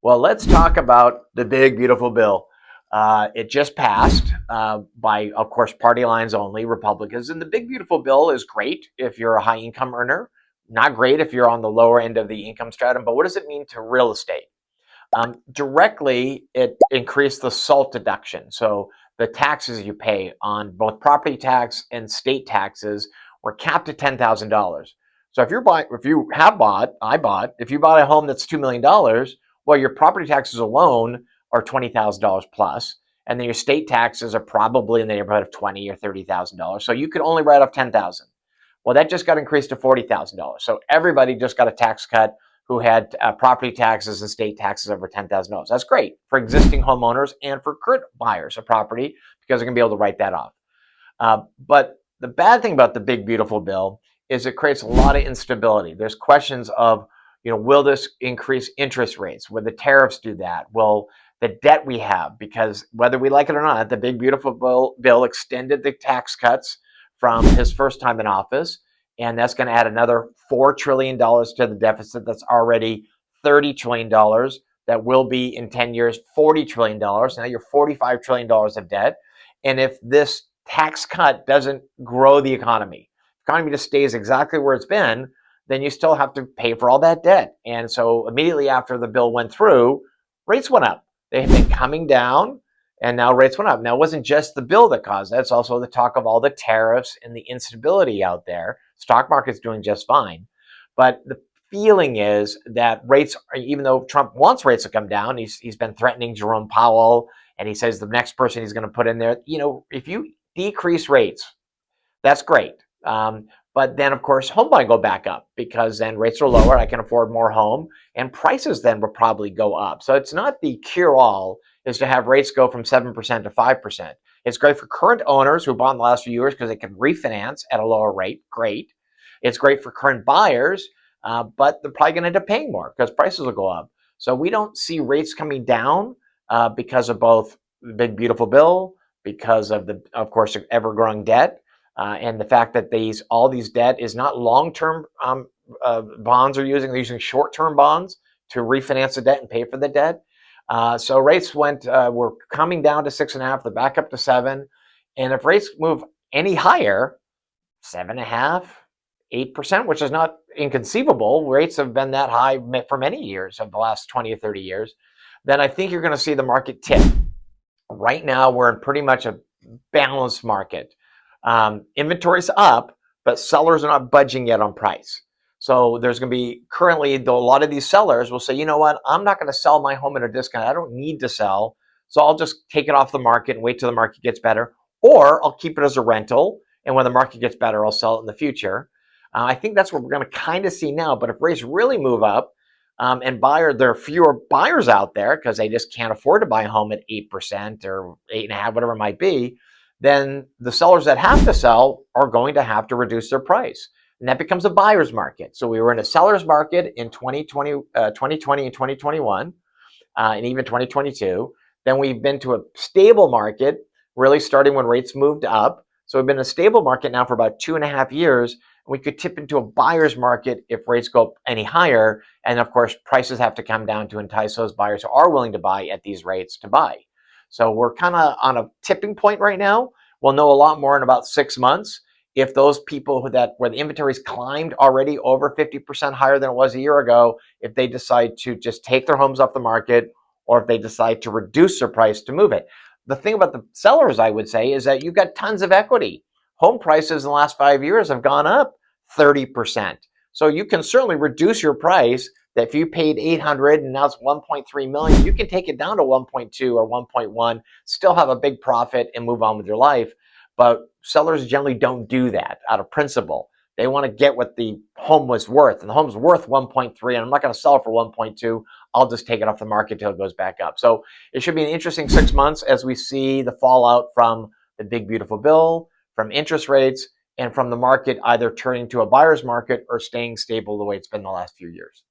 Well, let's talk about the big, beautiful bill. It just passed by, of course, party lines only, Republicans. And the big, beautiful bill is great if you're a high income earner, not great if you're on the lower end of the income stratum. But what does it mean to real estate? Directly, it increased the SALT deduction. So the taxes you pay on both property tax and state taxes were capped at $10,000. So if you have bought, if you bought a home that's $2 million, well, your property taxes alone are $20,000 plus, and then your state taxes are probably in the neighborhood of $20,000 or $30,000. So you could only write off $10,000. Well, that just got increased to $40,000. So everybody just got a tax cut who had property taxes and state taxes over $10,000. That's great for existing homeowners and for current buyers of property because they're going to be able to write that off. But the bad thing about the big, beautiful bill is it creates a lot of instability. There's questions of, will this increase interest rates? Will the tariffs do that? Will the debt we have, because whether we like it or not, the big, beautiful bill extended the tax cuts from his first time in office. And that's going to add another $4 trillion to the deficit that's already $30 trillion. That will be in 10 years, $40 trillion. Now you're $45 trillion of debt. And if this tax cut doesn't grow the economy just stays exactly where it's been, then you still have to pay for all that debt. And so immediately after the bill went through, rates went up. They had been coming down, and now rates went up. Now, it wasn't just the bill that caused that. It's also the talk of all the tariffs and the instability out there. Stock market's doing just fine. But the feeling is that rates, even though Trump wants rates to come down, he's been threatening Jerome Powell, and he says the next person he's going to put in there, if you decrease rates, that's great. But then, of course, home buying go back up because then rates are lower. I can afford more home, and prices then will probably go up. So it's not the cure-all is to have rates go from 7% to 5%. It's great for current owners who bought in the last few years because they can refinance at a lower rate. Great. It's great for current buyers, but they're probably going to end up paying more because prices will go up. So we don't see rates coming down because of both the big, beautiful bill, because of course, ever-growing debt. And the fact that all these debt is not long-term bonds are using. They're using short-term bonds to refinance the debt and pay for the debt. So rates were coming down to 6.5. They're back up to 7. And if rates move any higher, 7.5, 8%, which is not inconceivable. Rates have been that high for many years of the last 20 or 30 years. Then I think you're going to see the market tip. Right now, we're in pretty much a balanced market. Inventory's up, but sellers are not budging yet on price. So there's going to be currently, though, a lot of these sellers will say, you know what, I'm not going to sell my home at a discount. I don't need to sell. So I'll just take it off the market and wait till the market gets better. Or I'll keep it as a rental. And when the market gets better, I'll sell it in the future. I think that's what we're going to kind of see now. But if rates really move up and there are fewer buyers out there because they just can't afford to buy a home at 8% or 8.5%, whatever it might be, then the sellers that have to sell are going to have to reduce their price. And that becomes a buyer's market. So we were in a seller's market in 2020 and 2021, and even 2022. Then we've been to a stable market, really starting when rates moved up. So we've been in a stable market now for about 2.5 years. And we could tip into a buyer's market if rates go up any higher. And of course, prices have to come down to entice those buyers who are willing to buy at these rates to buy. So we're kind of on a tipping point right now. We'll know a lot more in about 6 months if those people where the inventory's climbed already over 50% higher than it was a year ago, if they decide to just take their homes off the market or if they decide to reduce their price to move it. The thing about the sellers, I would say, is that you've got tons of equity. Home prices in the last 5 years have gone up 30%. So you can certainly reduce your price. That if you paid 800 and now it's 1.3 million, you can take it down to 1.2 or 1.1, still have a big profit and move on with your life. But sellers generally don't do that out of principle. They want to get what the home was worth, and the home's worth 1.3, and I'm not going to sell it for 1.2. I'll just take it off the market till it goes back up. So it should be an interesting 6 months as we see the fallout from the big, beautiful bill, from interest rates, and from the market either turning to a buyer's market or staying stable the way it's been the last few years.